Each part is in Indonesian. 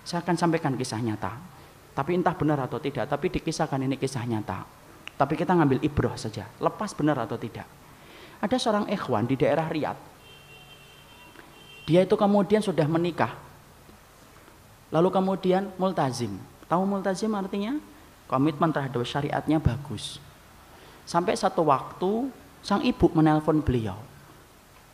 Saya akan sampaikan kisah nyata. Tapi entah benar atau tidak, tapi dikisahkan ini kisah nyata. Tapi kita ngambil ibrah saja, lepas benar atau tidak. Ada seorang ikhwan di daerah Riyadh. Dia itu kemudian sudah menikah. Lalu kemudian multazim. Tahu multazim artinya? Komitmen terhadap syariatnya bagus. Sampai satu waktu sang ibu menelpon beliau.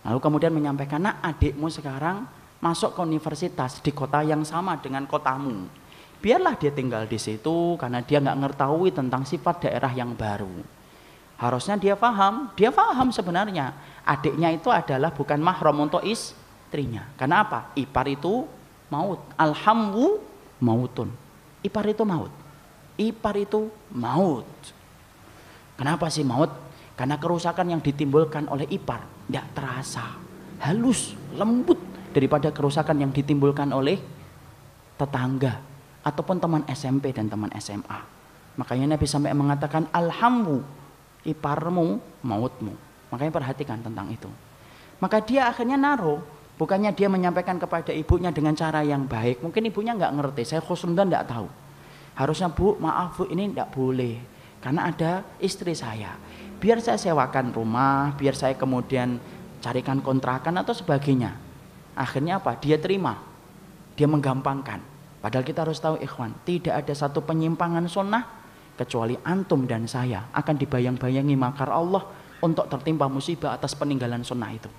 Lalu kemudian menyampaikan, nak, adikmu sekarang masuk ke universitas di kota yang sama dengan kotamu. Biarlah dia tinggal di situ karena dia nggak mengetahui tentang sifat daerah yang baru. Harusnya dia paham sebenarnya adiknya itu adalah bukan mahram untuk istrinya. Karena apa? Ipar itu maut. Alhamwu mautun. Ipar itu maut. Ipar itu maut. Kenapa sih maut? Karena kerusakan yang ditimbulkan oleh ipar tidak terasa, halus, lembut daripada kerusakan yang ditimbulkan oleh tetangga ataupun teman SMP dan teman SMA. Makanya Nabi sampai mengatakan alhamwu, iparmu mautmu. Makanya perhatikan tentang itu. Maka dia akhirnya naruh, bukannya dia menyampaikan kepada ibunya dengan cara yang baik. Mungkin ibunya nggak ngerti, saya khusnudon nggak tahu. Harusnya bu, maaf bu, ini nggak boleh karena ada istri saya. Biar saya sewakan rumah, biar saya kemudian carikan kontrakan atau sebagainya. Akhirnya apa? Dia terima. Dia menggampangkan. Padahal kita harus tahu ikhwan, tidak ada satu penyimpangan sunnah kecuali antum dan saya akan dibayang-bayangi makar Allah untuk tertimpa musibah atas peninggalan sunnah itu.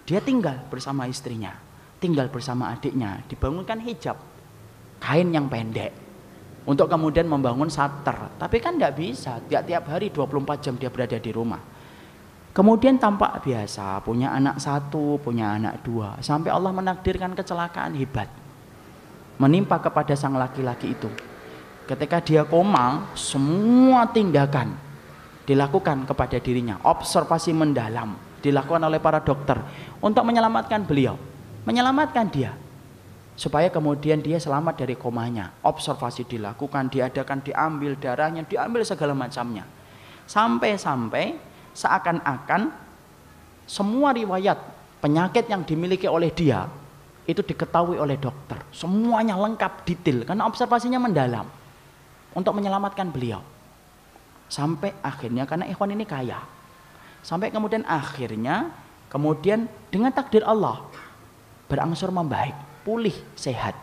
Dia tinggal bersama istrinya, tinggal bersama adiknya, dibangunkan hijab, kain yang pendek. Untuk kemudian membangun sater. Tapi kan tidak bisa, tiap hari 24 jam dia berada di rumah. Kemudian tampak biasa, punya anak 1, punya anak 2. Sampai Allah menakdirkan kecelakaan hebat menimpa kepada sang laki-laki itu. Ketika dia koma, semua tindakan dilakukan kepada dirinya. Observasi mendalam dilakukan oleh para dokter untuk menyelamatkan beliau, menyelamatkan dia, supaya kemudian dia selamat dari komanya. Observasi dilakukan, diadakan, diambil darahnya, diambil segala macamnya. Sampai-sampai seakan-akan semua riwayat penyakit yang dimiliki oleh dia itu diketahui oleh dokter. Semuanya lengkap, detail, karena observasinya mendalam untuk menyelamatkan beliau. Sampai akhirnya, karena ikhwan ini kaya, sampai kemudian akhirnya dengan takdir Allah berangsur membaik, pulih, sehat.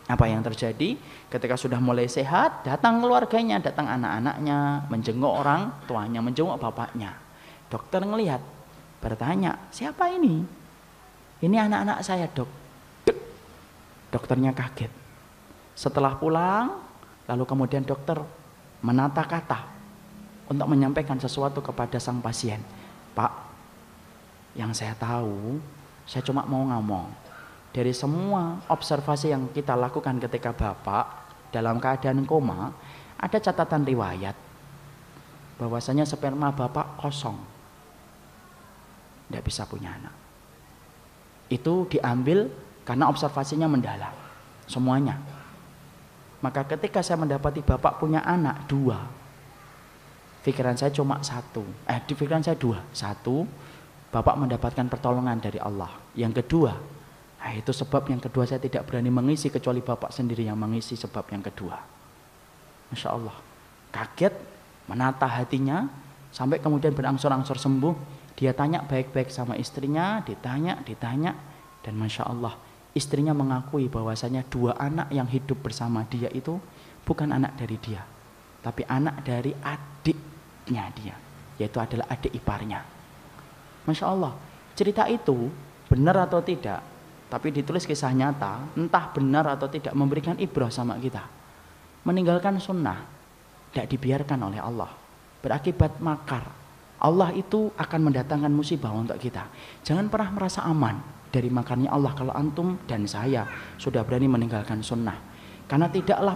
Apa yang terjadi? Ketika sudah mulai sehat, datang keluarganya, datang anak-anaknya, menjenguk orang tuanya, menjenguk bapaknya. Dokter ngelihat, bertanya, siapa ini? Ini anak-anak saya, dok. Dokternya kaget. Setelah pulang, lalu kemudian dokter menata kata untuk menyampaikan sesuatu kepada sang pasien. Pak, yang saya tahu, saya cuma mau ngomong, dari semua observasi yang kita lakukan ketika Bapak dalam keadaan koma, ada catatan riwayat bahwasanya sperma Bapak kosong, tidak bisa punya anak. Itu diambil karena observasinya mendalam semuanya. Maka ketika saya mendapati Bapak punya anak 2, pikiran saya cuma 1, di pikiran saya 2. 1, Bapak mendapatkan pertolongan dari Allah. Yang kedua, itu sebab yang kedua saya tidak berani mengisi kecuali Bapak sendiri yang mengisi sebab yang kedua. Masya Allah, kaget, menata hatinya, sampai kemudian berangsur-angsur sembuh. Dia tanya baik-baik sama istrinya, ditanya, dan Masya Allah, istrinya mengakui bahwasanya 2 anak yang hidup bersama dia itu bukan anak dari dia, tapi anak dari adiknya dia, yaitu adalah adik iparnya. Masya Allah, cerita itu benar atau tidak, tapi ditulis kisah nyata, entah benar atau tidak, memberikan ibrah sama kita. Meninggalkan sunnah tidak dibiarkan oleh Allah, berakibat makar. Allah itu akan mendatangkan musibah untuk kita. Jangan pernah merasa aman dari makarnya Allah kalau antum dan saya sudah berani meninggalkan sunnah. Karena tidaklah